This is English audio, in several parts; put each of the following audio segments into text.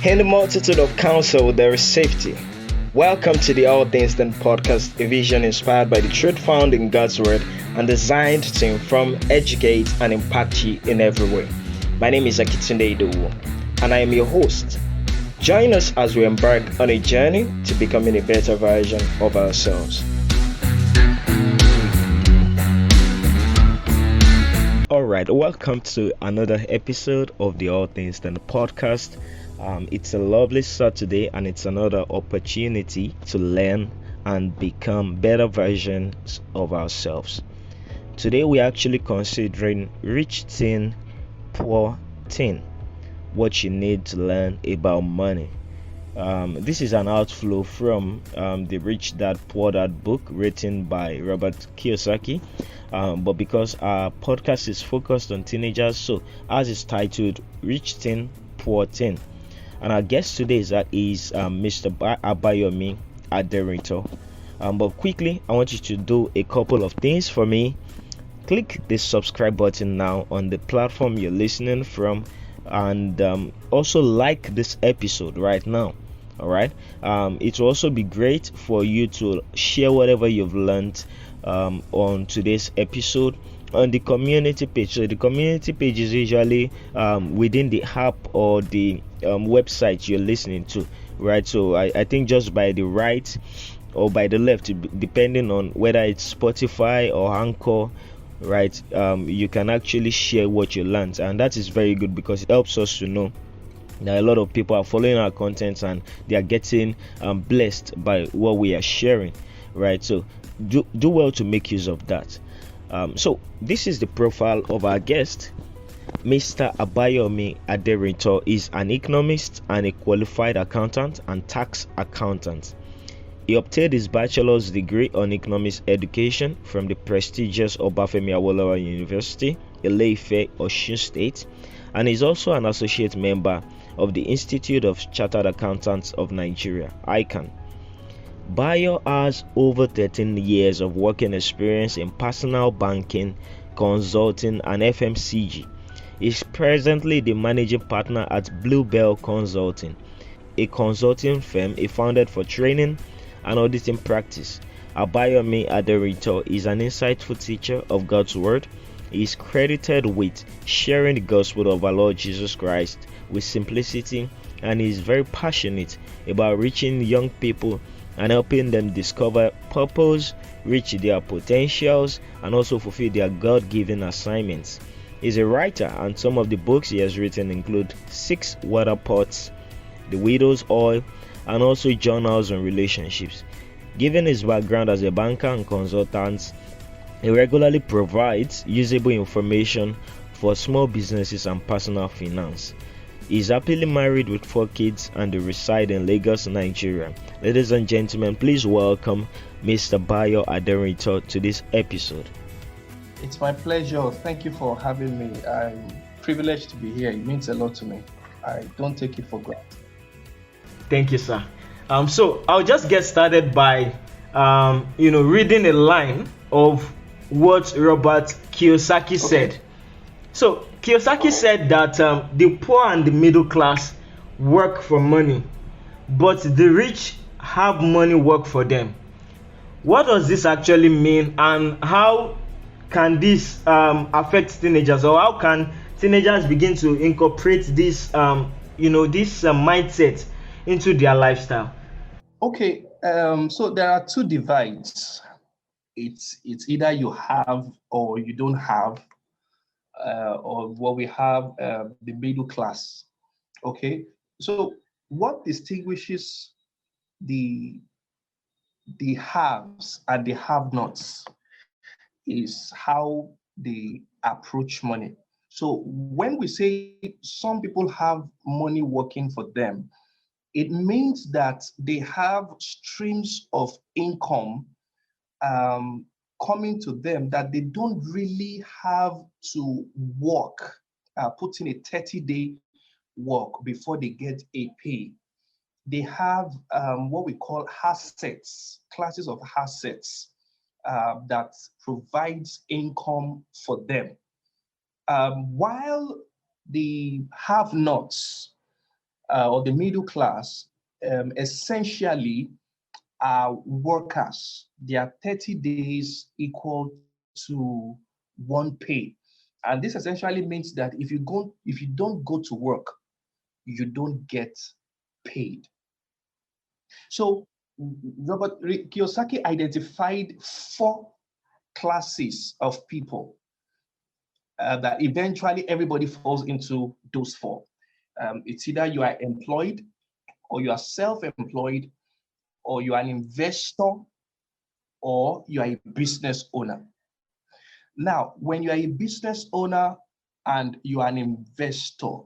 In the multitude of counsel, there is safety. Welcome to the All Things Done podcast, a vision inspired by the truth found in God's Word and designed to inform, educate, and impact you in every way. My name is Akitunde Idowu, and I am your host. Join us as we embark on a journey to becoming a better version of ourselves. Alright, welcome to another episode of the All Things Done podcast. It's a lovely Saturday and it's another opportunity to learn and become better versions of ourselves. Today we're actually considering rich teen, poor teen, what you need to learn about money. This is an outflow from the Rich Dad Poor Dad book written by Robert Kiyosaki. But because our podcast is focused on teenagers, so as it's titled Rich Teen, Poor Teen. And our guest today is Mr. Abayomi Aderinto. But quickly, I want you to do a couple of things for me. Click the subscribe button now on the platform you're listening from, and also like this episode right now. All right. It will also be great for you to share whatever you've learned on today's episode on the community page. So the community page is usually within the app or the website you're listening to, right? So I think just by the right or by the left, depending on whether it's Spotify or Anchor, right, you can actually share what you learned, and that is very good because it helps us to know that a lot of people are following our content and they are getting blessed by what we are sharing, right? So do well to make use of that. So this is the profile of our guest. Mr. Abayomi Aderinto is an economist and a qualified accountant and tax accountant. He obtained his bachelor's degree on economics education from the prestigious Obafemi Awolowo University, Ile-Ife, Osun State, and is also an associate member of the Institute of Chartered Accountants of Nigeria, ICAN. Bayo has over 13 years of working experience in personal banking, consulting, and FMCG. He is presently the managing partner at Bluebell Consulting, a consulting firm he founded for training and auditing practice. Abayomi Aderinto is an insightful teacher of God's Word. He is credited with sharing the gospel of our Lord Jesus Christ with simplicity, and he is very passionate about reaching young people and helping them discover purpose, reach their potentials, and also fulfill their God-given assignments. He's a writer, and some of the books he has written include 6 Water Pots, The Widow's Oil, and also journals on relationships. Given his background as a banker and consultant, he regularly provides usable information for small businesses and personal finance. He is happily married with 4 kids and they reside in Lagos, Nigeria. Ladies and gentlemen, please welcome Mr. Bayo Aderinto to this episode. It's my pleasure. Thank you for having me. I'm privileged to be here. It means a lot to me. I don't take it for granted. Thank you, sir. So I'll just get started by reading a line of what Robert Kiyosaki said. So Kiyosaki said that the poor and the middle class work for money, but the rich have money work for them. What does this actually mean, and how can this affect teenagers, or how can teenagers begin to incorporate this mindset into their lifestyle? Okay, so there are 2 divides. It's either you have or you don't have, or what we have, the middle class. Okay, so what distinguishes the haves and the have-nots is how they approach money. So when we say some people have money working for them, it means that they have streams of income coming to them that they don't really have to work, put in a 30-day work before they get a pay. They have what we call assets, classes of assets that provides income for them. While the have-nots or the middle class essentially are workers. Their 30 days equal to one pay. And this essentially means that if you don't go to work, you don't get paid. So Robert Kiyosaki identified four classes of people that eventually everybody falls into those four. It's either you are employed, or you are self-employed, or you are an investor, or you are a business owner. Now, when you are a business owner and you are an investor,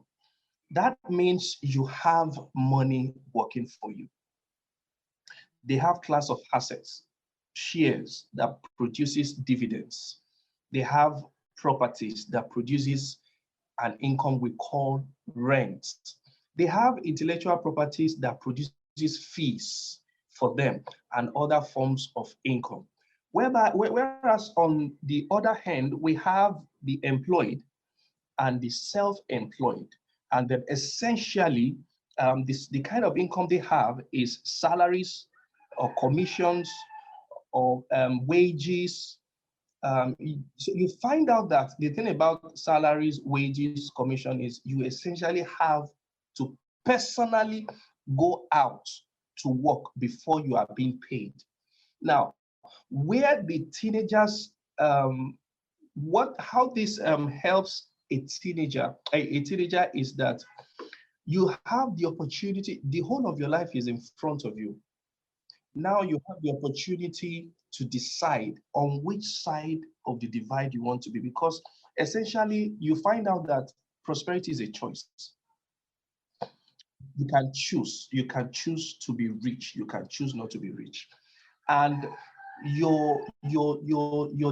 that means you have money working for you. They have class of assets, shares that produces dividends. They have properties that produces an income we call rent. They have intellectual properties that produces fees for them and other forms of income. Whereas on the other hand, we have the employed and the self-employed. And then essentially, the kind of income they have is salaries or commissions or wages. So you find out that the thing about salaries, wages, commission is you essentially have to personally go out to work before you are being paid. Now, where the teenagers, how this helps a teenager is that you have the opportunity, the whole of your life is in front of you. Now you have the opportunity to decide on which side of the divide you want to be, because essentially you find out that prosperity is a choice. You can choose. You can choose to be rich. You can choose not to be rich. And your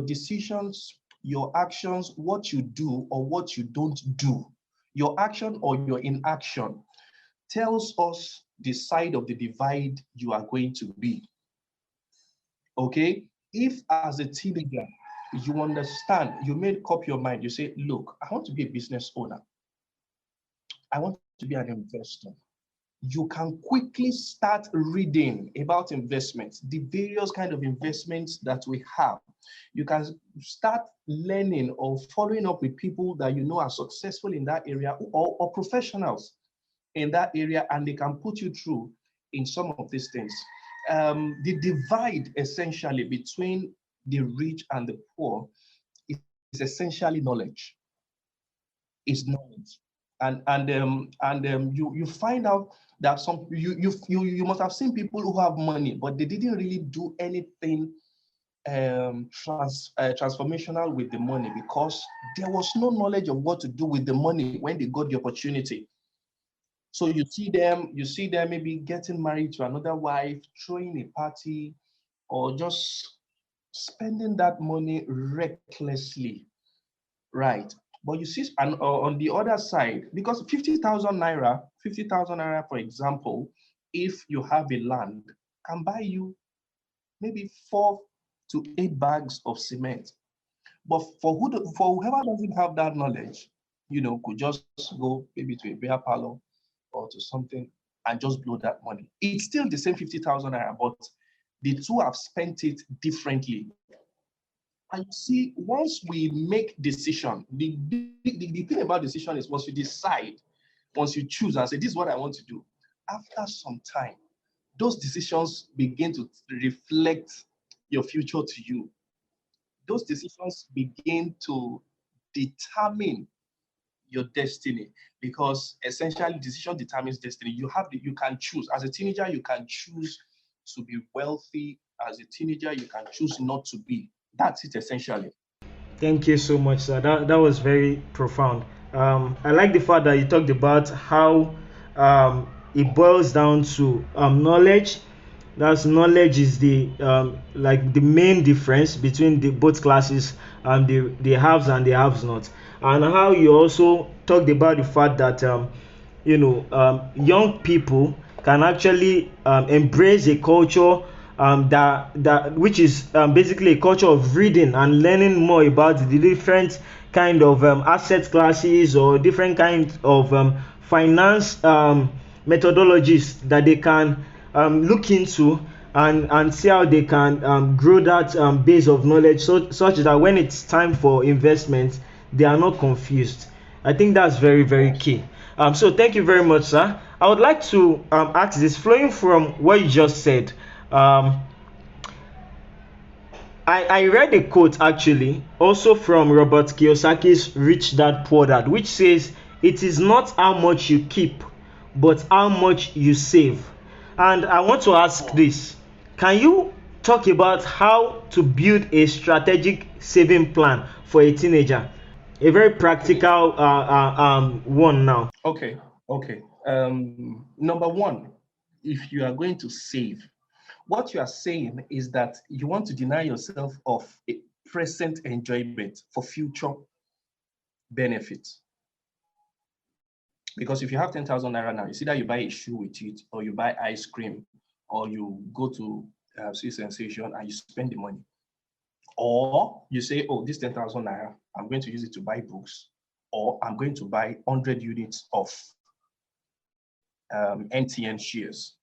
decisions, your actions, what you do or what you don't do, your action or your inaction tells us the side of the divide you are going to be. Okay? If as a teenager, you understand, you make up your mind, you say, look, I want to be a business owner. I want to be an investor. You can quickly start reading about investments, the various kind of investments that we have. You can start learning or following up with people that you know are successful in that area, or professionals in that area, and they can put you through in some of these things. The divide essentially between the rich and the poor is essentially knowledge. Is knowledge. You find out that you must have seen people who have money, but they didn't really do anything transformational with the money, because there was no knowledge of what to do with the money when they got the opportunity. So you see them maybe getting married to another wife, throwing a party, or just spending that money recklessly, right? But you see, and on the other side, because 50,000 naira, for example, if you have a land, can buy you maybe 4 to 8 bags of cement. But for whoever doesn't have that knowledge, could just go maybe to a beer parlor or to something and just blow that money. It's still the same 50,000 naira, but the two have spent it differently. And you see, once we make decision, the thing about decision is once you decide, once you choose and say, this is what I want to do, after some time, those decisions begin to reflect your future to you. Those decisions begin to determine your destiny, because essentially decision determines destiny. You can choose. As a teenager, you can choose to be wealthy. As a teenager, you can choose not to be. That's it essentially. Thank you so much, sir. That was very profound. I like the fact that you talked about how it boils down to knowledge. That's knowledge is the like the main difference between the both classes, and the haves and the haves not. And how you also talked about the fact that young people can actually embrace a culture that which is basically a culture of reading and learning more about the different kind of asset classes or different kinds of finance methodologies that they can look into and see how they can grow that base of knowledge, such that when it's time for investment, they are not confused. I think that's very, very Yes. key. So thank you very much, sir. I would like to ask this, flowing from what you just said. Um, I read a quote actually, also from Robert Kiyosaki's Rich Dad Poor Dad, which says, "It is not how much you keep, but how much you save." And I want to ask Mm. this: can you talk about how to build a strategic saving plan for a teenager? A very practical one now. Okay, okay. Number one, if you are going to save, what you are saying is that you want to deny yourself of a present enjoyment for future benefit. Because if you have 10,000 naira now, you see that you buy a shoe with it, or you buy ice cream, or you go to see sensation and you spend the money. Or you say, oh, this 10,000 naira, I'm going to use it to buy books, or I'm going to buy 100 units of NTN shares.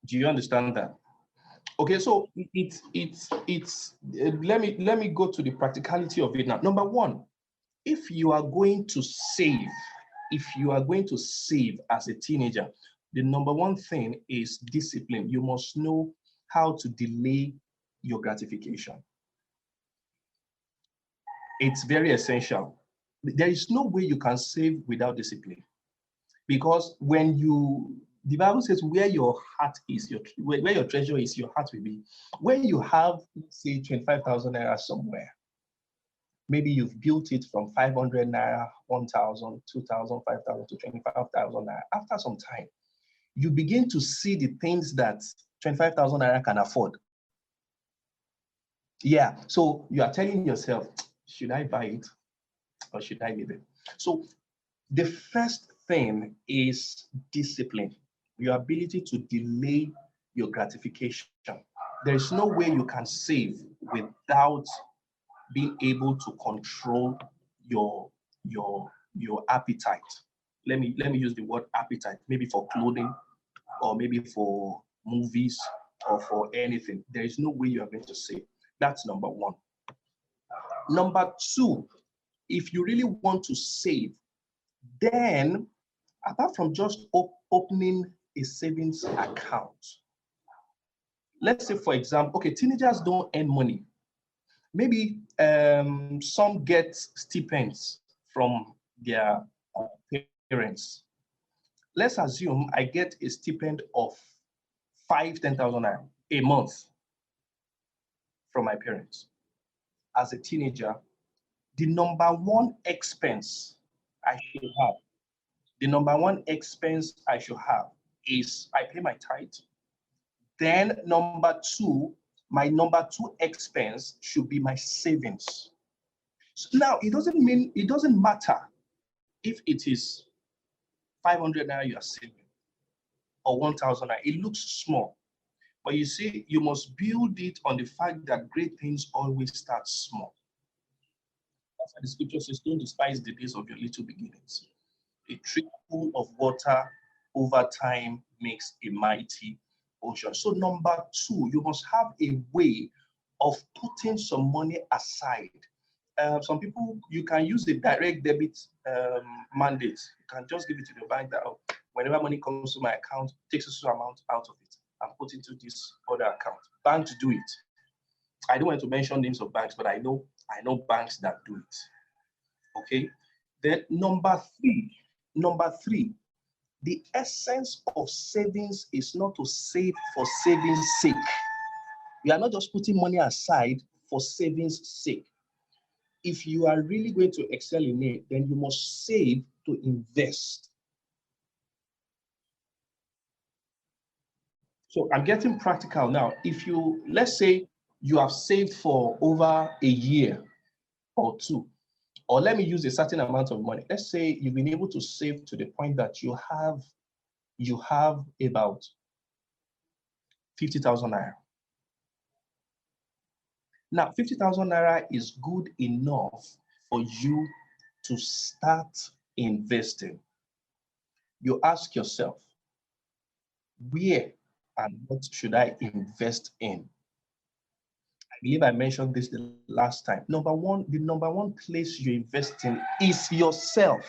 Do you understand that? Okay, so let me go to the practicality of it now. Number one, if you are going to save, if you are going to save as a teenager, the number one thing is discipline. You must know how to delay your gratification. It's very essential. There is no way you can save without discipline, because the Bible says, where your heart is, where your treasure is, your heart will be. When you have, say, 25,000 naira somewhere, maybe you've built it from 500 naira, 1,000, 2,000, 5,000 to 25,000 naira. After some time, you begin to see the things that 25,000 naira can afford. Yeah, so you are telling yourself, should I buy it or should I leave it? So the first thing is discipline, your ability to delay your gratification. There is no way you can save without being able to control your your appetite. Let me use the word appetite, maybe for clothing or maybe for movies or for anything. There is no way you are going to save. That's number one. Number two, if you really want to save, then apart from just opening a savings account, let's say, for example, okay, teenagers don't earn money. Maybe some get stipends from their parents. Let's assume I get a stipend of 10,000 naira a month from my parents. As a teenager, the number one expense I should have, the number one expense I should have is I pay my tithe. Then number two, my number two expense should be my savings. So now it doesn't matter if it is 500 naira you are saving or 1,000 naira. It looks small, but you see, you must build it on the fact that great things always start small. That's why the scripture says, don't despise the days of your little beginnings. A trickle of water over time makes a mighty ocean. So number two, you must have a way of putting some money aside. Some people, you can use the direct debit mandate. You can just give it to the bank that, oh, whenever money comes to my account, takes a certain amount out of it and put into this other account. Banks do it. I don't want to mention names of banks, but I know banks that do it. Okay. Then number three, the essence of savings is not to save for savings sake. You are not just putting money aside for savings sake. If you are really going to excel in it, then you must save to invest. So I'm getting practical now. If you, let's say you have saved for over a year or two, or let me use a certain amount of money. Let's say you've been able to save to the point that you have about 50,000 naira. Now, 50,000 naira is good enough for you to start investing. you ask yourself, where and what should I invest in? I believe I mentioned this the last time. The number one place you invest in is yourself.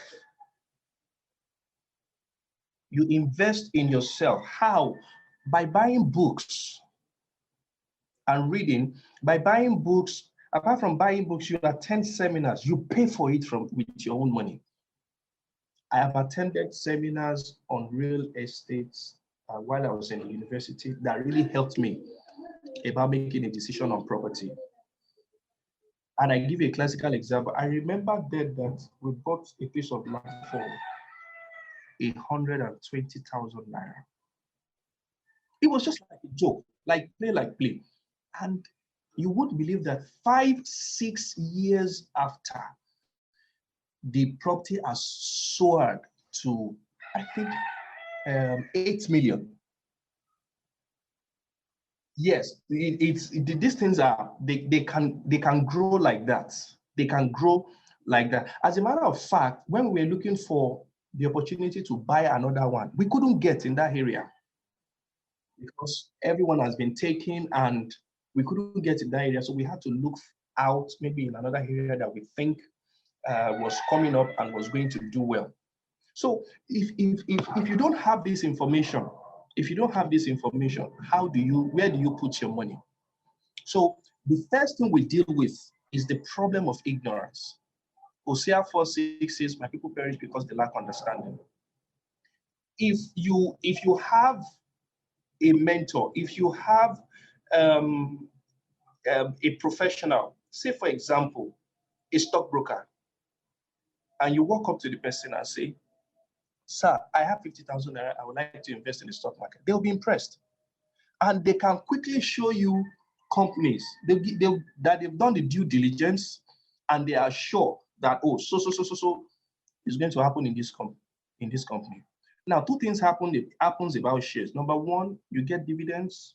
You invest in yourself. How? By buying books and reading. By buying books, apart from buying books, you attend seminars. You pay for it with your own money. I have attended seminars on real estate while I was in the university that really helped me about making a decision on property. And I give you a classical example. I remember then that we bought a piece of land for 120,000 naira. It was just like a joke, like play. And you would believe that 5, 6 years after, the property has soared to, I think, 8 million. Yes, these things are, they can grow like that. They can grow like that. As a matter of fact, when we were looking for the opportunity to buy another one, we couldn't get in that area because everyone has been taken and we couldn't get in that area. So we had to look out maybe in another area that we think was coming up and was going to do well. So if you don't have this information, where do you put your money? So the first thing we deal with is the problem of ignorance. Hosea 4:6 says, "My people perish because they lack understanding." If you have a mentor, if you have um, a professional, say for example, a stockbroker, and you walk up to the person and say, "Sir, I have 50,000 naira. I would like to invest in the stock market." They'll be impressed. And they can quickly show you companies that they've done the due diligence and they are sure that, oh, so is going to happen in this company. Now, two things happens about shares. Number one, you get dividends.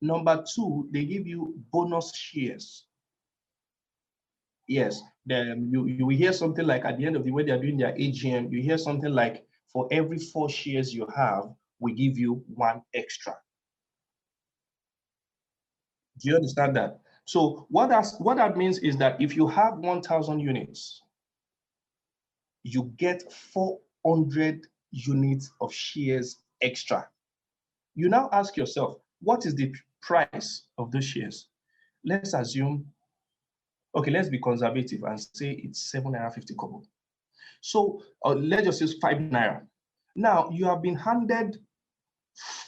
Number two, they give you bonus shares. Yes, you will hear something like at the end of the way they are doing their AGM, you hear something like, for every 4 shares you have, we give you 1 extra. Do you understand that? So what that means is that if you have 1,000 units, you get 400 units of shares extra. You now ask yourself, what is the price of those shares? Let's assume, okay, let's be conservative and say it's 7.50 naira. So let's just say 5 naira. Now you have been handed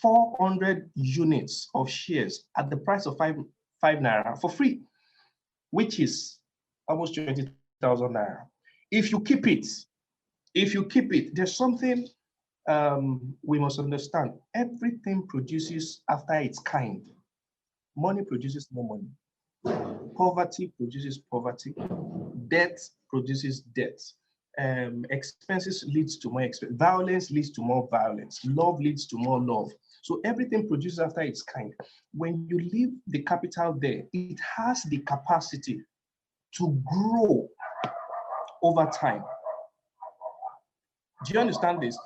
400 units of shares at the price of 5 naira for free, which is almost 20,000 naira. If you keep it, there's something we must understand. Everything produces after its kind. Money produces more money. Poverty produces poverty. Debt produces debt. Expenses leads to more expense. Violence leads to more violence. Love leads to more love. So everything produces after its kind. When you leave the capital there, it has the capacity to grow over time. Do you understand this?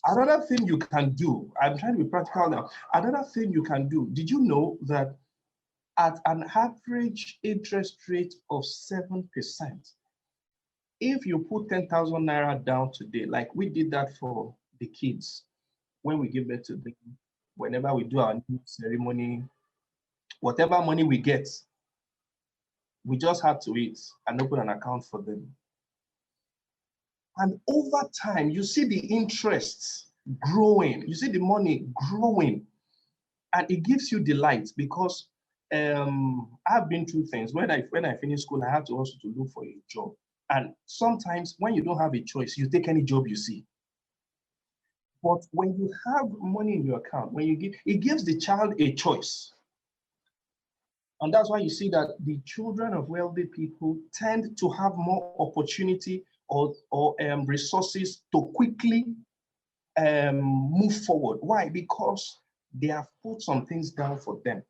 Another thing you can do, I'm trying to be practical now. Another thing you can do, did you know that at an average interest rate of 7%, if you put 10,000 naira down today, like we did that for the kids when we give birth to them, whenever we do our new ceremony, whatever money we get, we just had to eat and open an account for them. And over time, you see the interest growing, you see the money growing, and it gives you delight because I've been through things. When I finished school, I had to also to look for a job. And sometimes when you don't have a choice, you take any job you see. But when you have money in your account, it gives the child a choice. And that's why you see that the children of wealthy people tend to have more opportunity or resources to quickly move forward. Why? Because they have put some things down for them.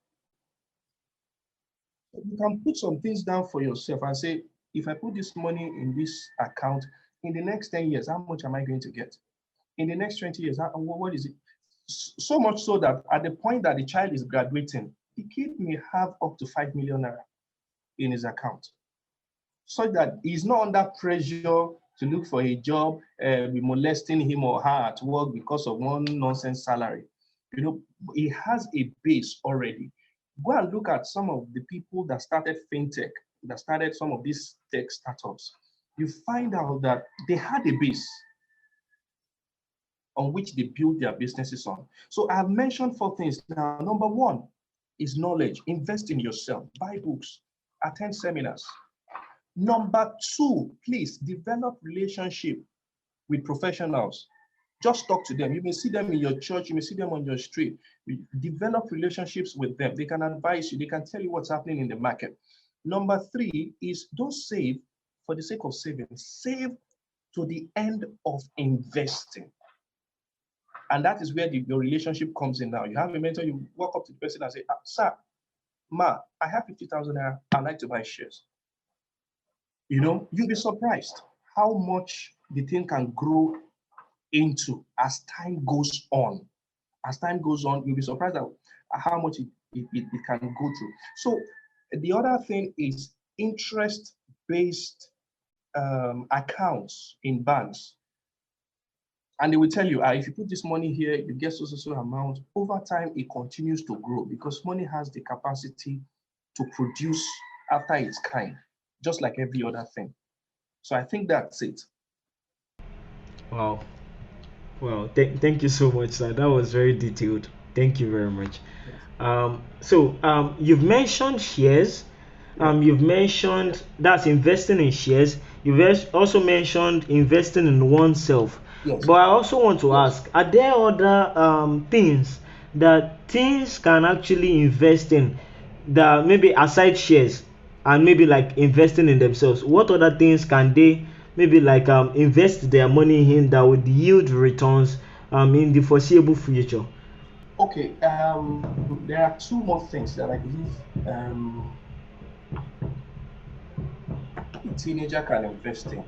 You can put some things down for yourself and say, if I put this money in this account, In the next 10 years, how much am I going to get? In the next 20 years, what is it? So much so that at the point that the child is graduating, the kid may have up to 5 million naira in his account, so that he's not under pressure to look for a job, be molesting him or her at work because of one nonsense salary. You know, he has a base already. Go and look at some of the people that started fintech, that started some of these tech startups. You find out that they had a base on which they build their businesses on. So I've mentioned four things now. Number one is knowledge. Invest in yourself. Buy books. Attend seminars. Number two, please develop relationship with professionals. Just talk to them. You may see them in your church. You may see them on your street. Develop relationships with them. They can advise you. They can tell you what's happening in the market. Number three is don't save for the sake of saving. Save to the end of investing. And that is where your relationship comes in now. You have a mentor, you walk up to the person and say, sir, ma, I have 50,000 naira. I'd like to buy shares. You know, you'll be surprised how much the thing can grow into as time goes on. As time goes on, you'll be surprised at how much it can go through. So the other thing is interest-based accounts in banks. And they will tell you, if you put this money here, you get so amount. Over time, it continues to grow because money has the capacity to produce after its kind, just like every other thing. So I think that's it. Wow. Wow. Thank you so much, sir. That was very detailed. Thank you very much. You've mentioned shares. You've mentioned that's investing in shares. You've also mentioned investing in oneself. Yes. But I also want to ask, are there other things that teens can actually invest in that maybe aside shares and maybe like investing in themselves? What other things can they maybe like invest their money in that would yield returns in the foreseeable future? Okay. There are two more things that I believe a teenager can invest in.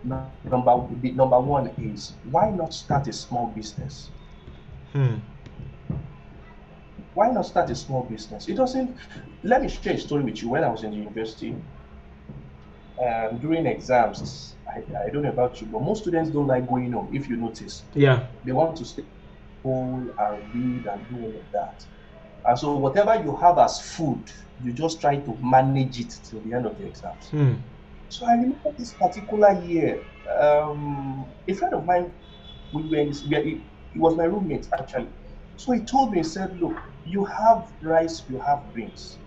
Number one is why not start a small business? Hmm. Why not start a small business? It doesn't. Let me share a story with you. When I was in the university, during exams, I don't know about you, but most students don't like going home. If you notice, Yeah. they want to stay home and read and do all of that. And so whatever you have as food, you just try to manage it till the end of the exams. Hmm. So I remember this particular year, a friend of mine, he was my roommate actually. So he told me, he said, look, you have rice, you have beans.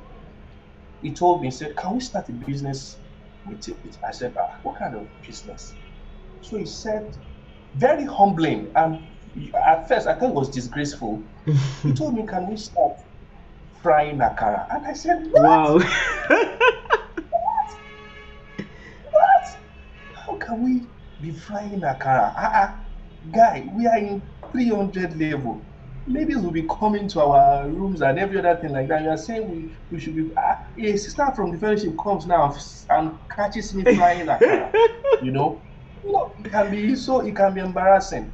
He told me, he said, can we start a business with it? I said, what kind of business? So he said, very humbling. And at first, I thought it was disgraceful. He told me, can we start frying akara? And I said, what? Wow. What? How can we be frying akara? Guy, we are in 300 level. Ladies will be coming to our rooms and every other thing like that. You are saying we should be. A sister from the fellowship comes now and catches me frying akara. You know, it can be embarrassing.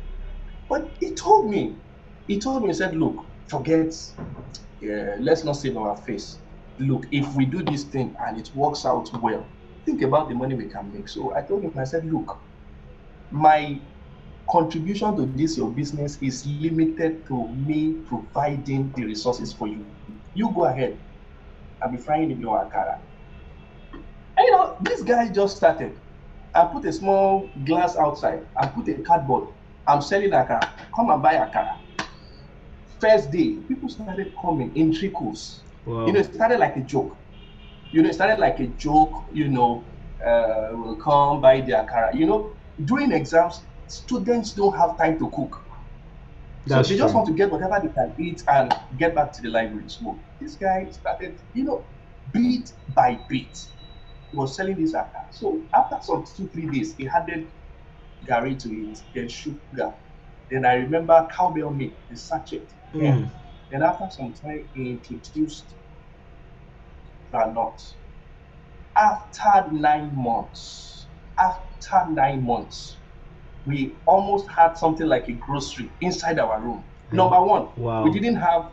But he told me, he said, look, forget, let's not save our face. Look, if we do this thing and it works out well, think about the money we can make. So I told him, I said, look, my contribution to this your business is limited to me providing the resources for you. You go ahead and be frying in your akara. And this guy just started. I put a small glass outside. I put a cardboard. I'm selling akara. Come and buy akara. First day, people started coming in trickles. Wow. It started like a joke. It started like a joke, will come buy the akara. During exams, students don't have time to cook. So That's they just true. want to get whatever they can eat and get back to the library. So this guy started, bit by bit. He was selling this akara. So after some 2, 3 days, he added gari to it, then sugar. Then I remember cowbell milk, the sachet. Hmm. Then after some time, he introduced granite. After 9 months, After 9 months, we almost had something like a grocery inside our room. Number one, we Wow. didn't have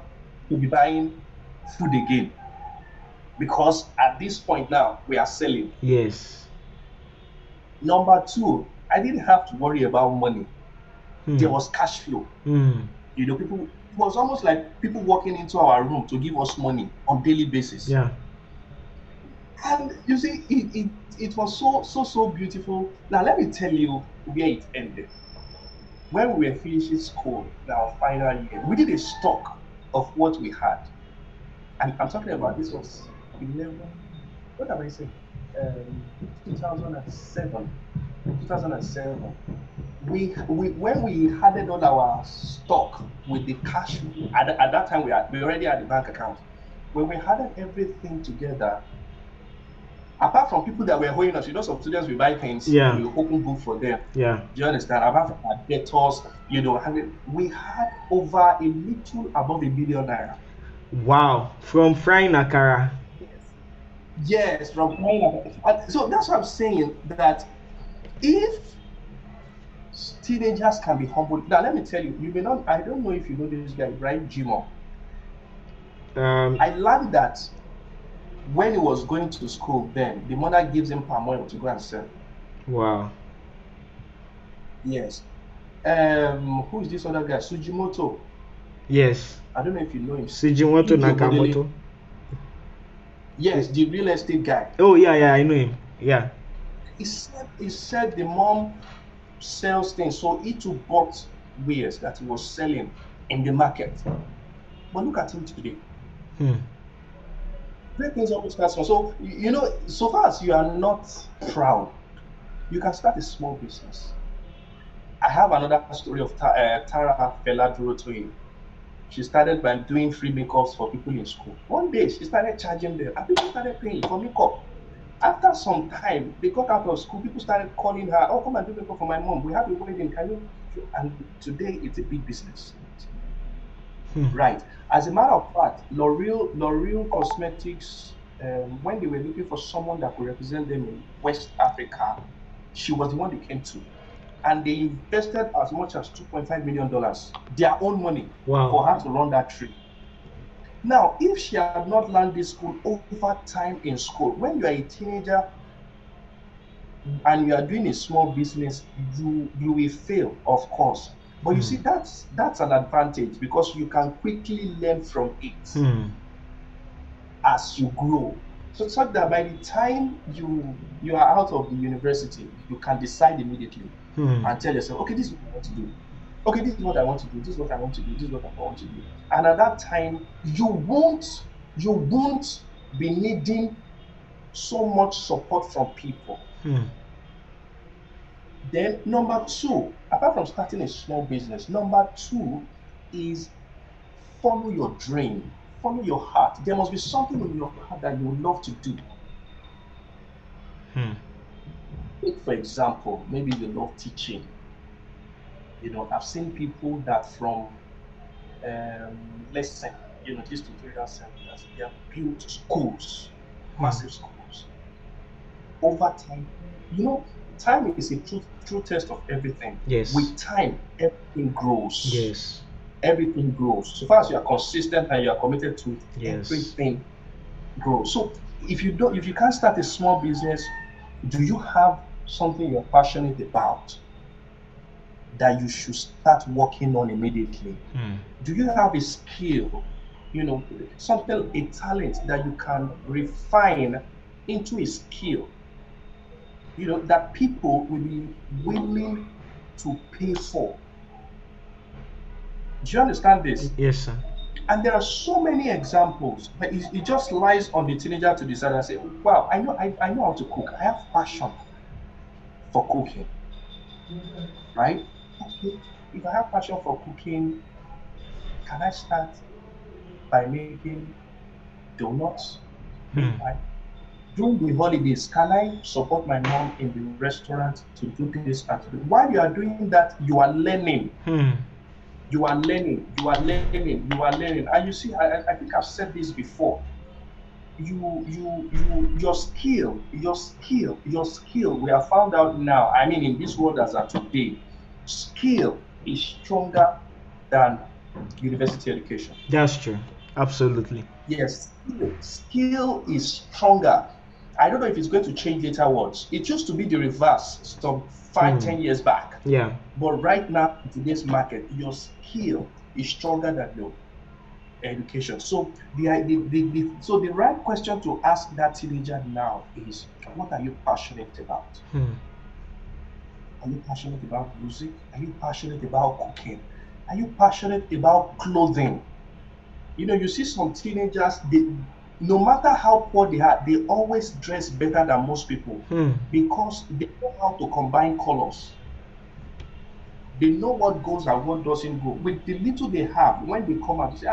to be buying food again because at this point now we are selling. Yes. Number two, I didn't have to worry about money. There Hmm. was cash flow. Hmm. People, it was almost like people walking into our room to give us money on daily basis. Yeah. And you see, it was so beautiful. Now let me tell you where it ended. When we were finishing school in our final year, we did a stock of what we had. And I'm talking about this was 11, what am I saying? 2007. 2007. We when we added all our stock with the cash at that time we already had the bank account. When we added everything together, apart from people that were owing us, some students will buy things, Yeah. we will open book for them. Yeah. Do you understand? Apart from our debtors, we had over a little above a 1 billion naira. Wow. From frying akara. Yes. Yes, from so that's what I'm saying that if teenagers can be humble. Now let me tell you, you may not. I don't know if you know this guy, right, Jimo. Um. I learned that when he was going to school, then the mother gives him palm oil to go and sell. Wow. Yes. Who is this other guy? Sujimoto. Yes. I don't know if you know him. Sujimoto Iji Ogodele. Nakamoto. Yes, the real estate guy. Oh yeah, yeah, I know him. Yeah. He said the mom sells things, so he too bought wares that he was selling in the market. But look at him today. Hmm. Great things always start small. So so far as you are not proud, you can start a small business. I have another story of Tara Fela Durotoye. She started by doing free makeups for people in school. One day she started charging them, and people started paying for makeup. After some time, they got out of school. People started calling her, "Oh, come and do makeup for my mom. We have a wedding. Can you?" And today it's a big business. Hmm. Right. As a matter of fact, L'Oreal Cosmetics, when they were looking for someone that could represent them in West Africa, she was the one they came to. And they invested as much as $2.5 million, their own money, Wow. for her to run that trade. Now, if she had not learned this school over time in school, when you are a teenager and you are doing a small business, you will fail, of course. But you Hmm. see, that's an advantage because you can quickly learn from it Hmm. as you grow. So that by the time you are out of the university, you can decide immediately Hmm. and tell yourself, okay, this is what I want to do. Okay, this is what I want to do. This is what I want to do. This is what I want to do. And at that time, you won't be needing so much support from people. Hmm. Then number two, apart from starting a small business, number two is follow your dream, follow your heart. There must be something in your heart that you would love to do. Hmm. Take, for example, maybe you love teaching. I've seen people that from let's say, these tutorial centers, they have built schools, Hmm. massive schools. Over time, time is a true test of everything. Yes. With time, everything grows. Yes. Everything grows. So far as you are consistent and you are committed to it, Yes. everything grows. So if you can't start a small business, do you have something you're passionate about that you should start working on immediately? Hmm. Do you have a skill, something, a talent that you can refine into a skill, that people will be willing to pay for? Do you understand this? Yes, sir. And there are so many examples, but it just lies on the teenager to decide and say, wow, I know how to cook. I have passion for cooking, right? Okay, if I have passion for cooking, can I start by making donuts, Hmm. meat pie? During the holidays, can I support my mom in the restaurant to do this and to do? While you are doing that, you are learning. Hmm. You are learning. You are learning. You are learning. And you see, I think I've said this before. your skill. We have found out now. I mean, in this world as of today, skill is stronger than university education. That's true. Absolutely. Yes, skill is stronger. I don't know if it's going to change later words. It used to be the reverse some five, Hmm. 10 years back. Yeah. But right now, in today's market, your skill is stronger than your education. So the right question to ask that teenager now is, what are you passionate about? Hmm. Are you passionate about music? Are you passionate about cooking? Are you passionate about clothing? You see some teenagers, no matter how poor they are, they always dress better than most people Hmm. because they know how to combine colors. They know what goes and what doesn't go. With the little they have, when they come out, they say,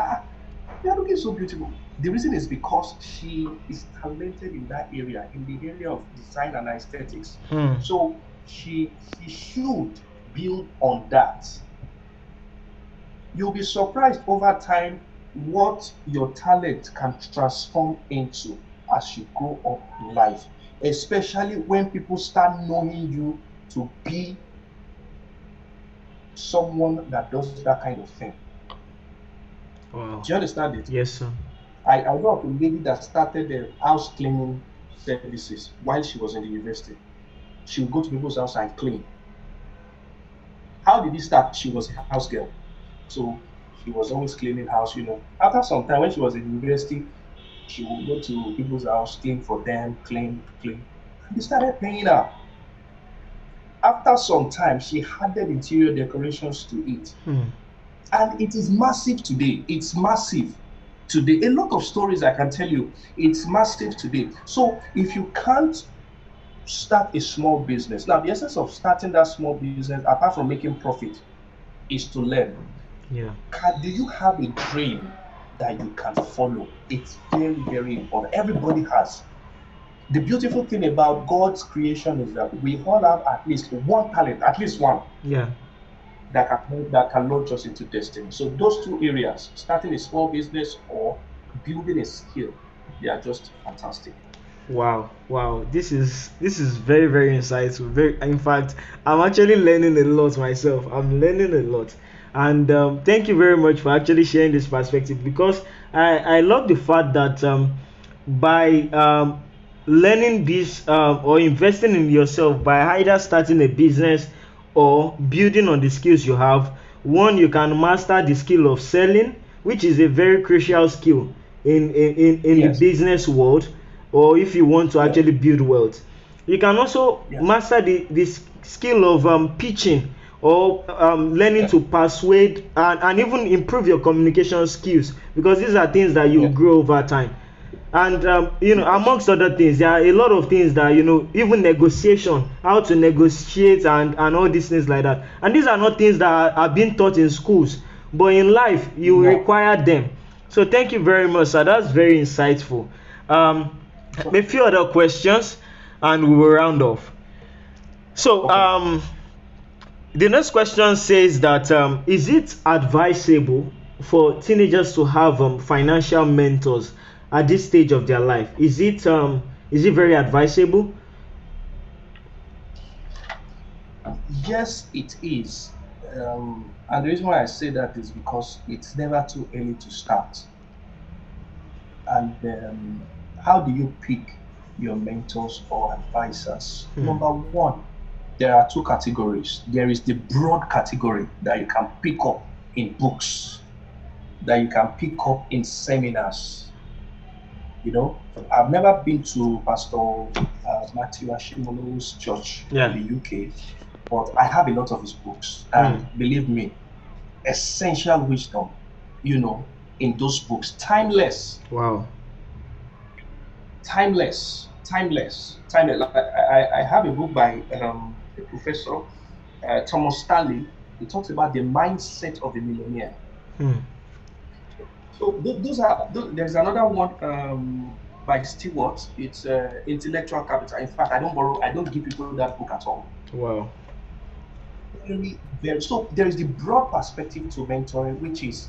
they are looking so beautiful. The reason is because she is talented in that area, in the area of design and aesthetics. Hmm. So she should build on that. You'll be surprised over time what your talent can transform into as you grow up in life, especially when people start knowing you to be someone that does that kind of thing. Wow. Do you understand it? Yes, sir. I know of a lady that started the house cleaning services while she was in the university. She would go to people's house and clean. How did it start? She was a house girl. So she was always cleaning house. After some time, when she was in university, she would go to people's house, clean for them, clean, clean. And they started paying her. After some time, she added interior decorations to it. Hmm. And it is massive today. It's massive today. A lot of stories I can tell you. It's massive today. So if you can't start a small business, now the essence of starting that small business, apart from making profit, is to learn. Yeah. Do you have a dream that you can follow? It's very, very important. Everybody has. The beautiful thing about God's creation is that we all have at least one talent, at least one, Yeah. that can launch us into destiny. So those two areas, starting a small business or building a skill, they are just fantastic. Wow, wow. This is very, very insightful. Very, in fact, I'm actually learning a lot myself. I'm learning a lot, and thank you very much for actually sharing this perspective because I love the fact that by learning this or investing in yourself by either starting a business or building on the skills you have, one, you can master the skill of selling, which is a very crucial skill in the Yes. business world, or if you want to Yeah. actually build wealth. You can also Yes. master the skill of pitching or learning Yeah. to persuade and even improve your communication skills because these are things that you Yeah. grow over time. And Yes. amongst other things, there are a lot of things that even negotiation, how to negotiate and all these things like that. And these are not things that are being taught in schools, but in life you will No. require them. So thank you very much, sir. That's very insightful. um a So, few other questions and we will round off. So okay. the next question says that is it advisable for teenagers to have financial mentors at this stage of their life? Is it very advisable? Yes, it is. And the reason why I say that is because it's never too early to start. And how do you pick your mentors or advisors? Hmm. Number one, there are two categories. There is the broad category that you can pick up in books, that you can pick up in seminars. I've never been to Pastor Matthew Ashimono's church in Yeah. the UK, but I have a lot of his books. Hmm. And believe me, essential wisdom, in those books. Timeless, Wow. timeless, timeless, timeless. Like, I have a book by a professor, Thomas Stanley. He talks about the mindset of a millionaire. Hmm. So there's another one by Stewart. It's intellectual capital. In fact, I don't give people that book at all. Wow. Very, very. So there is the broad perspective to mentoring, which is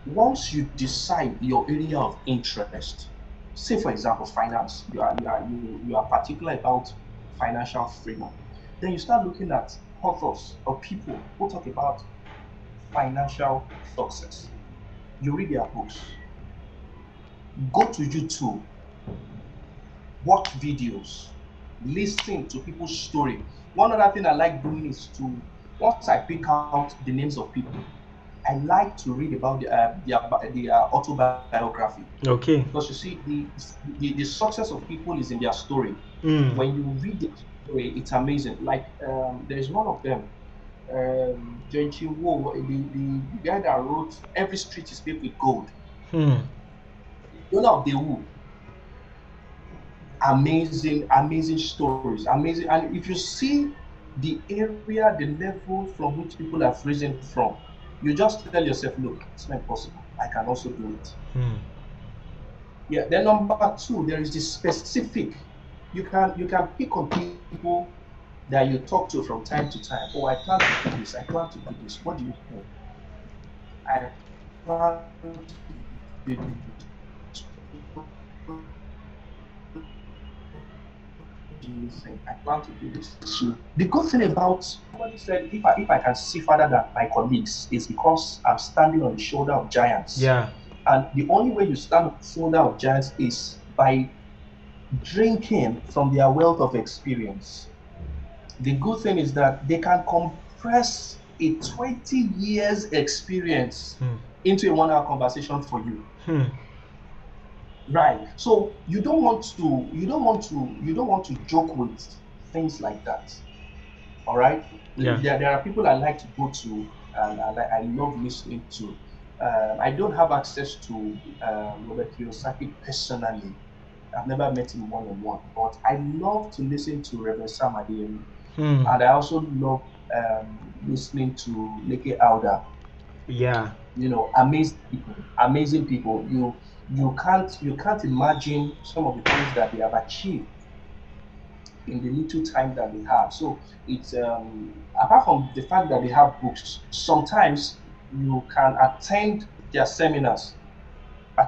once you decide your area of interest, say for example, finance, you are particular about financial freedom. Then you start looking at authors or people who talk about financial success. You read their books, go to YouTube, watch videos, listen to people's story. One other thing I like doing is to, once I pick out the names of people, I like to read about their autobiography, Okay. because you see the success of people is in their story. Mm. When you read their story, it's amazing. Like there's one of them, Jenchi Wo, the guy that wrote "Every Street is Paved with Gold." Hmm. The owner of the Who. Amazing, amazing stories, amazing. And if you see the area, the level from which people have risen from, you just tell yourself, look, it's not impossible. I can also do it. Hmm. Yeah. Then number two, there is the specific. You can pick on people that you talk to from time to time. Oh, I plan to do this. I plan to do this. What do you think? I plan to do this. Do you think? I plan to do this. So the good thing about, somebody said, if I can see further than my colleagues, it's because I'm standing on the shoulder of giants. Yeah. And the only way you stand on the shoulder of giants is by drinking from their wealth of experience. The good thing is that they can compress a 20 years experience Hmm. into a 1 hour conversation for you. Hmm. Right. So you don't want to joke with things like that. All right. Yeah. There are people I like to go to, and I love listening to. I don't have access to Robert Kiyosaki personally. I've never met him one on one, but I love to listen to Reverend Sam Adeyemi, Hmm. and I also love listening to Leke Alda. Yeah. Amazing people, amazing people. You can't imagine some of the things that they have achieved in the little time that they have. So it's apart from the fact that they have books, sometimes you can attend their seminars.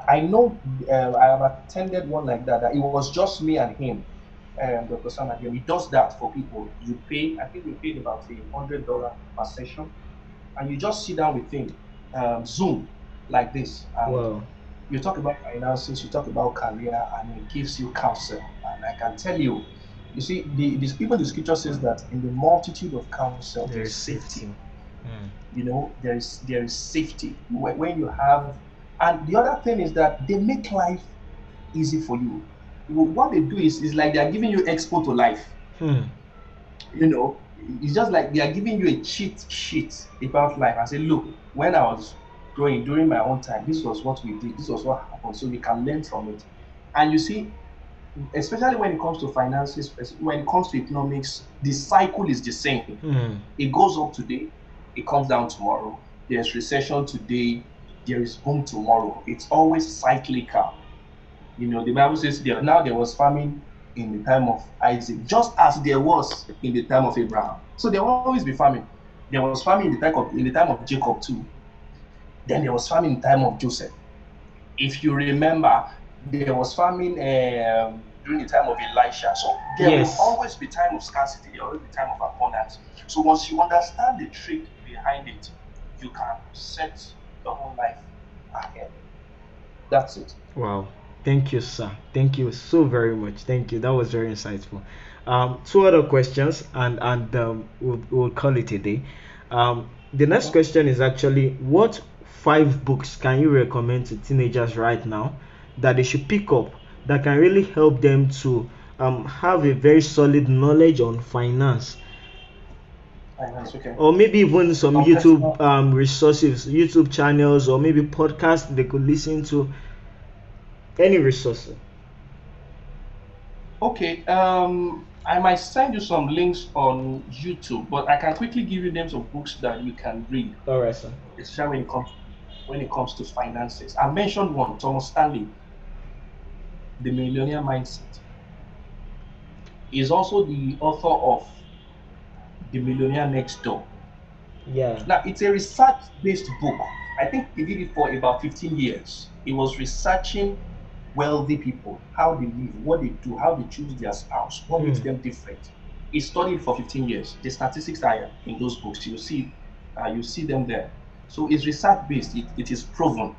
I know I have attended one like that. That it was just me and him, Dr. Sam again. He does that for people. You pay, I think we paid about $100 per session, and you just sit down with him, Zoom like this, and Wow. you talk about finances, you talk about career, and it gives you counsel. And I can tell you, you see, even the scripture says that in the multitude of counsel, There there's is safety. safety. Hmm. There is safety when you have. And the other thing is that they make life easy for you. What they do is like they are giving you expo to life. Hmm. you know it's just like they are giving you a cheat sheet about life and say, look, when I was growing during my own time, this was what we did, this was what happened, so you can learn from it. And you see, especially when it comes to finances, when it comes to economics, the cycle is the same. Hmm. It goes up today, it comes down tomorrow. There's recession today, there is boom tomorrow. It's always cyclical. The Bible says there was famine in the time of Isaac, just as there was in the time of Abraham. So there will always be famine. There was famine in the time of Jacob too. Then there was famine in the time of Joseph. If you remember, there was famine during the time of Elisha. So there will Yes. always be time of scarcity. There will always be time of abundance. So once you understand the trick behind it, you can set your whole life ahead. That's it. Wow. Thank you, sir. Thank you so very much. Thank you. That was very insightful. Two other questions, and we'll call it a day. The next Okay. question is actually, what five books can you recommend to teenagers right now that they should pick up that can really help them to have a very solid knowledge on finance, Finance. Okay. or maybe even some Some YouTube personal. resources, YouTube channels, or maybe podcasts they could listen to, any resource. Okay, I might send you some links on YouTube, but I can quickly give you names of books that you can read, All right, sir. especially when it comes to finances. I mentioned one, Thomas Stanley, The Millionaire Mindset. He's also the author of The Millionaire Next Door. Yeah. Now, it's a research-based book. I think he did it for about 15 years. He was researching wealthy people, how they live, what they do, how they choose their spouse, what makes them different. He studied for 15 years. The statistics are in those books. You see them there. So it's research based. It is proven.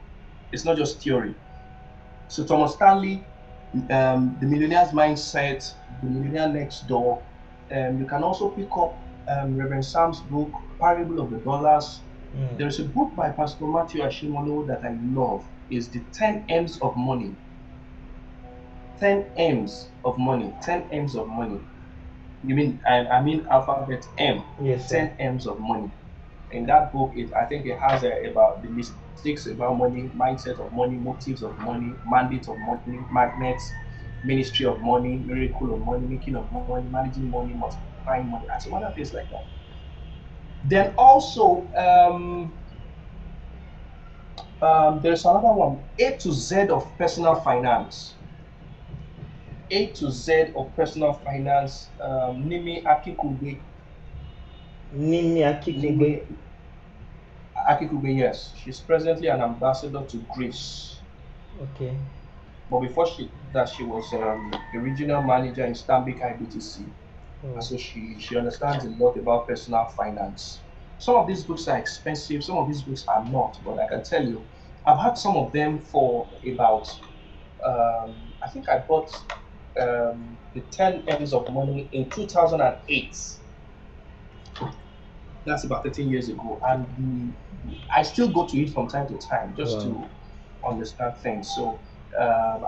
It's not just theory. So Thomas Stanley, The Millionaire's Mindset, The Millionaire Next Door. You can also pick up Reverend Sam's book, Parable of the Dollars. There's a book by Pastor Matthew Ashimolo that I love. Is the 10 M's of Money. 10 M's of money. 10 M's of money. You mean I mean alphabet M. Yes, 10 M's of money. In that book, I think it has about the mistakes about money, mindset of money, motives of money, mandate of money, magnets, ministry of money, miracle of money, making of money, managing money, multiplying money, and some other things like that. Then also, there's another one, A to Z of Personal Finance. A to Z of Personal Finance, Nimi Akikube. Nimi Akikube. Akikube, yes. She's presently an ambassador to Greece. Okay. But before she was a regional manager in Stanbic IBTC. And so she understands a lot about personal finance. Some of these books are expensive, some of these books are not. But I can tell you, I've had some of them for about, I think I bought the 10 M's of Money in 2008. That's about 13 years ago. And I still go to it from time to time just to understand things. So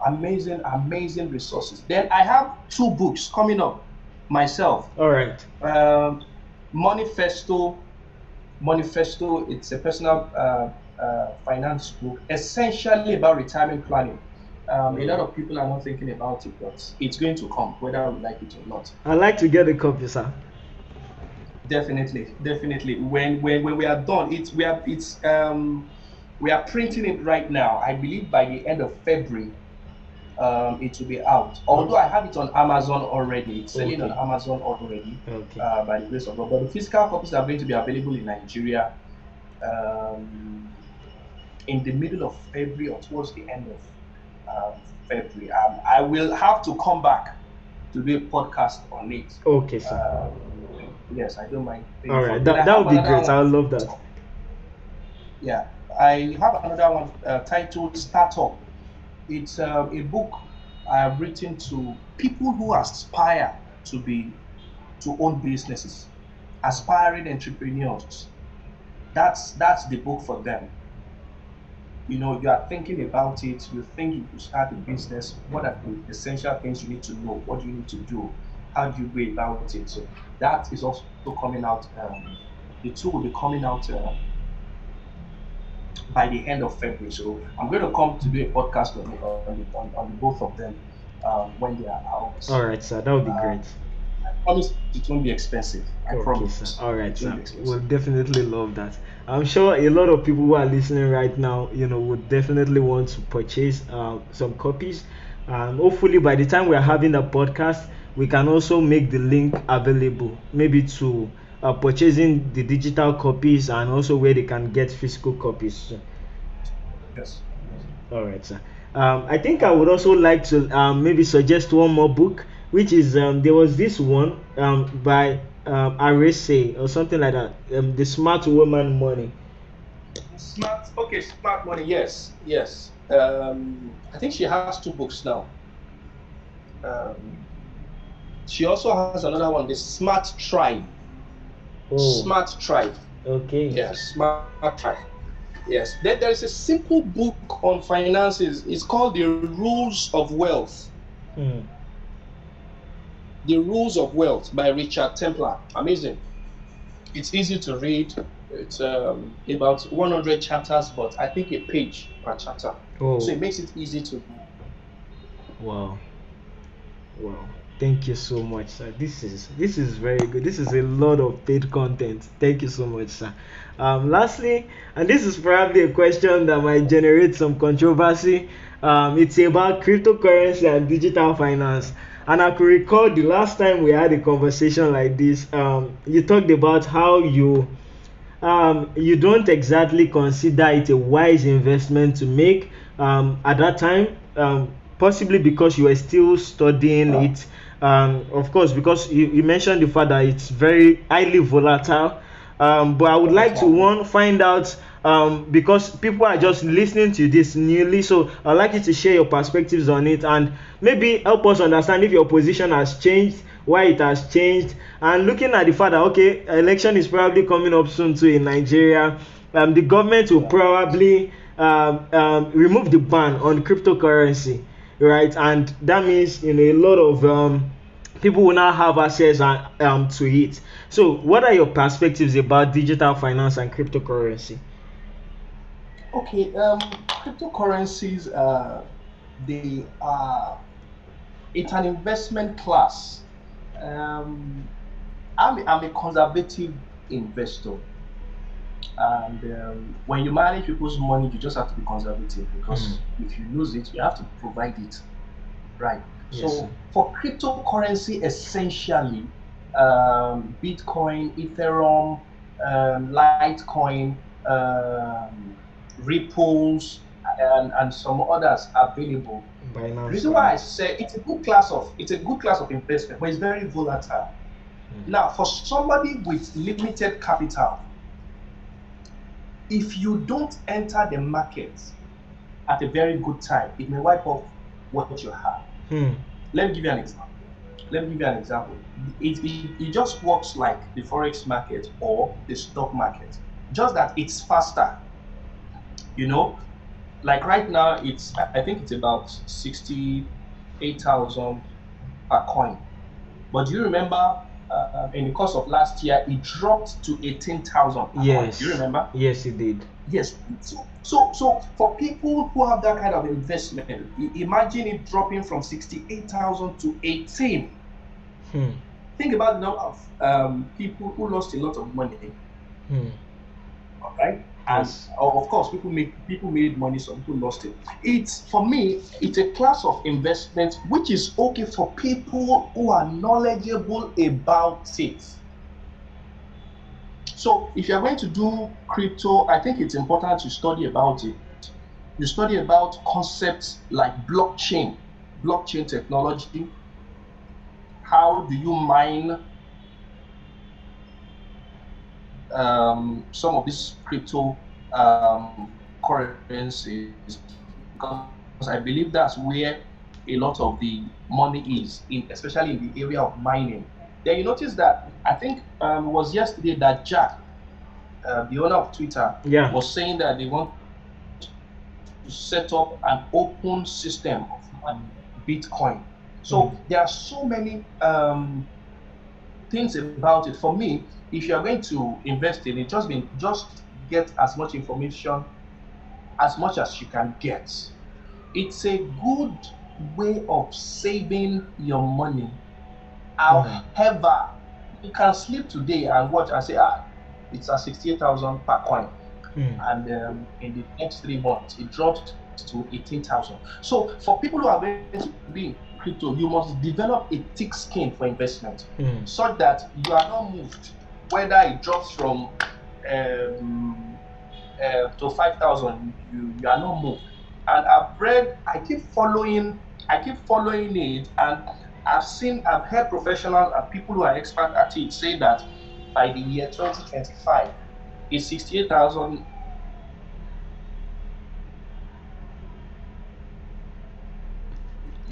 amazing resources. Then I have 2 books coming up myself. All right. Manifesto. It's a personal finance book, essentially about retirement planning. A lot of people are not thinking about it, but it's going to come, whether we like it or not. I'd like to get a copy, sir. Definitely. When we are done, we are printing it right now. I believe by the end of February, it will be out. Although I have it on Amazon already, it's selling on Amazon already. By the grace of God. But the physical copies are going to be available in Nigeria in the middle of February or towards the end of February. I will have to come back to do a podcast on it. Okay, sir. Yes, I don't mind. All right, that would be great. I would love that. Yeah, I have another one titled Startup. It's a book I have written to people who aspire to own businesses, aspiring entrepreneurs. That's the book for them. You know, you are thinking about it. You think you could start a business. What are the essential things you need to know? What do you need to do? How do you go about it? So that is also coming out. The 2 will be coming out by the end of February. So I'm going to come to do a podcast on both of them when they are out. All right, sir. That would be great. I promise it won't be expensive. I promise. Sir. All right, sir. We'll definitely love that. I'm sure a lot of people who are listening right now, would definitely want to purchase some copies. Hopefully, by the time we are having the podcast, we can also make the link available, maybe to purchasing the digital copies and also where they can get physical copies. Yes. All right, sir. I think I would also like to maybe suggest one more book, which is there was this one by Arese or something like that. The Smart Woman Money. Smart Money. Yes. I think she has 2 books now. She also has another one, the Smart Tribe. Smart Tribe. Okay. Yes, Smart Tribe. Yes. Then there is a simple book on finances. It's called The Rules of Wealth. The Rules of Wealth by Richard Templar. Amazing. It's easy to read. It's about 100 chapters, but I think a page per chapter. So it makes it easy to read. Wow. Thank you so much, sir. This is very good. This is a lot of paid content. Thank you so much, sir. Lastly, and this is probably a question that might generate some controversy. It's about cryptocurrency and digital finance. And I could recall the last time we had a conversation like this. You talked about how you don't exactly consider it a wise investment to make. At that time, possibly because you are still studying it. Of course, because you mentioned the fact that it's very highly volatile. But I would like to Exactly. find out, because people are just listening to this newly, so I'd like you to share your perspectives on it and maybe help us understand if your position has changed, why it has changed, and looking at the fact that okay, election is probably coming up soon too in Nigeria. The government will Yeah. probably remove the ban on cryptocurrency, right? And that means a lot of people will now have access to it. So, what are your perspectives about digital finance and cryptocurrency? Okay. Cryptocurrencies. They are. It's an investment class. Um, I'm a conservative investor, and when you manage people's money, you just have to be conservative Mm. because if you lose it, you have to provide it. Right. Yes, sir. So for cryptocurrency, essentially, Bitcoin, Ethereum, Litecoin, Ripples, and some others available. The Binance reason why Coin. I say it's a good class of investment, but it's very volatile. Mm. Now, for somebody with limited capital, if you don't enter the market at a very good time, it may wipe off what you have. Hmm. Let me give you an example. Let me give you an example. It just works like the forex market or the stock market, just that it's faster. You know, like right now, I think it's about 68,000 per coin. But do you remember in the course of last year, it dropped to 18,000 per coin? Do you Yes, remember? yes, it did. Yes. So for people who have that kind of investment, imagine it dropping from 68,000 to 18. Hmm. Think about the number of people who lost a lot of money, Hmm. right? And Yes. of course, people made money, some people lost it. It's for me, it's a class of investment which is okay for people who are knowledgeable about it. So if you're going to do crypto, I think it's important to study about it. You study about concepts like blockchain technology. How do you mine some of these crypto currencies? Because I believe that's where a lot of the money is, especially in the area of mining. Then you notice that I think it was yesterday that Jack, the owner of Twitter, Yeah. was saying that they want to set up an open system of Bitcoin. So Hmm. there are so many things about it. For me, if you are going to invest in it, just get as much information as much as you can get. It's a good way of saving your money. Hmm. However, you can sleep today and watch and say, it's at 68,000 per coin. Hmm. And in the next 3 months, it drops to 18,000. So for people who are going to be in crypto, you must develop a thick skin for investment Hmm. such that you are not moved, whether it drops from to 5,000, you are not moved. And I keep following it, and I've heard professionals and people who are expert at it say that by the year 2025, it's 68,000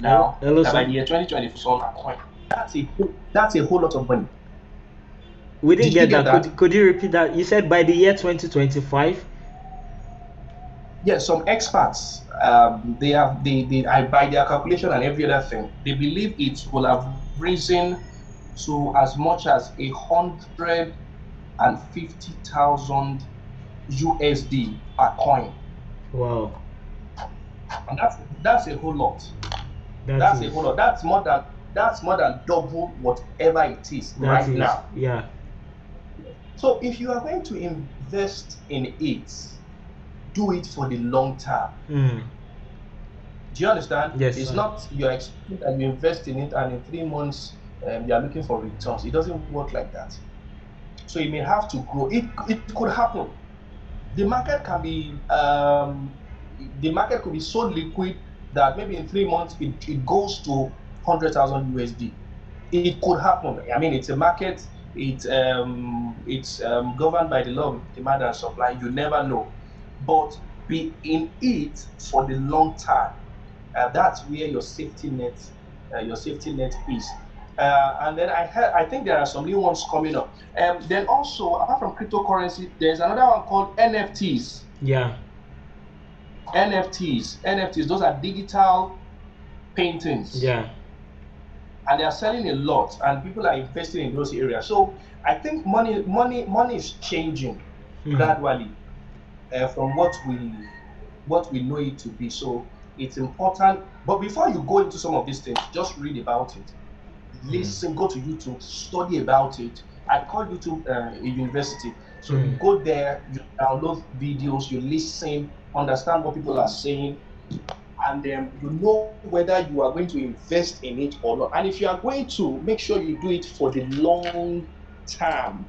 Hello, now, hello, that by sir. the year 2024, that's a whole lot of money. We didn't Did you get get that. that? Could you repeat that? You said by the year 2025. Yes, some experts, by their calculation and every other thing, they believe it will have risen to as much as 150,000 USD per coin, Wow, and that's a whole lot. that That's a is whole lot. That's more than double whatever it is that right is now. yeah. So if you are going to invest in it, do it for the long term. Hmm. Do you understand? Yes, It's sir. not you're expecting that you invest in it and in 3 months you are looking for returns. It doesn't work like that. So you may have to grow. It could happen. The market can be the market could be so liquid. that maybe in 3 months it goes to 100,000 USD. It could happen. I mean, it's a market. It's governed by the law of demand and supply. You never know, but be in it for the long term. That's where your safety net is. And then I think there are some new ones coming up. Then also, apart from cryptocurrency, there's another one called NFTs. Yeah. NFTs. Those are digital paintings. Yeah. And they are selling a lot, and people are investing in those areas. So I think money is changing gradually from what we know it to be. So it's important. But before you go into some of these things, just read about it, listen, go to YouTube, study about it. I call YouTube a university. So you go there, you download videos, you listen, understand what people are saying, and then you know whether you are going to invest in it or not. And if you are going to, make sure you do it for the long term.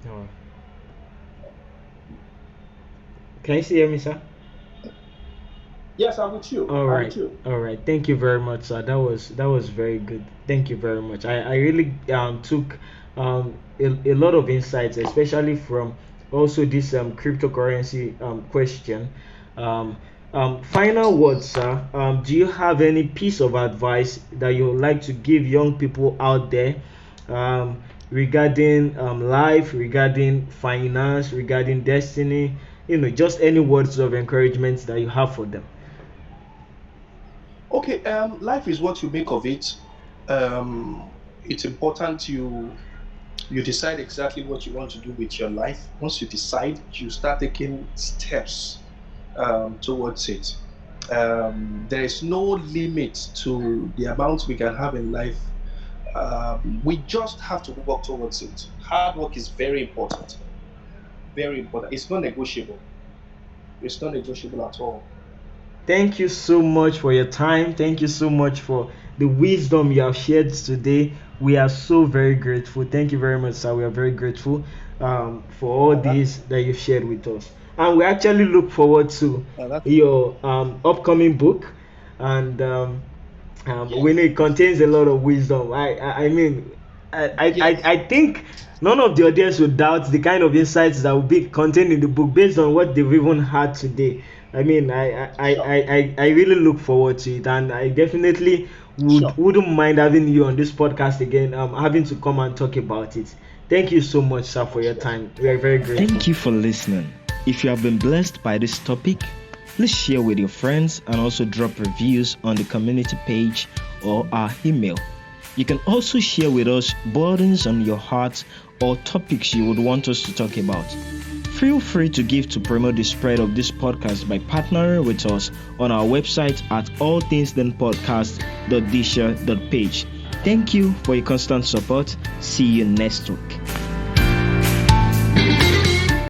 Oh. Can you hear me, sir? Yes, I'm with you. All right. All right. Thank you very much, sir. That was very good. Thank you very much. I really took a lot of insights, especially from also this cryptocurrency question. Um, Final words, sir. Do you have any piece of advice that you would like to give young people out there um, regarding life, regarding finance, regarding destiny? Just any words of encouragement that you have for them. Okay, life is what you make of it. It's important you decide exactly what you want to do with your life. Once you decide, you start taking steps towards it. There is no limit to the amount we can have in life. We just have to work towards it. Hard work is very important. Very important. It's not negotiable. It's not negotiable at all. Thank you so much for your time. Thank you so much for the wisdom you have shared today. We are so very grateful. Thank you very much, sir. We are very grateful for all Uh, that, these that you've shared with us. And we actually look forward to that's your upcoming book. And we know yes, it contains a lot of wisdom. I mean, yes, I think none of the audience would doubt the kind of insights that will be contained in the book based on what they've even had today. I mean, sure, I really look forward to it, and I definitely sure. wouldn't mind having you on this podcast again, having to come and talk about it. Thank you so much, sir, for your Sure. time. We are very grateful. Thank you for listening. If you have been blessed by this topic, please share with your friends and also drop reviews on the community page or our email. You can also share with us burdens on your heart or topics you would want us to talk about. Feel free to give to promote the spread of this podcast by partnering with us on our website at allthingsthenpodcast.disha.page. Thank you for your constant support. See you next week.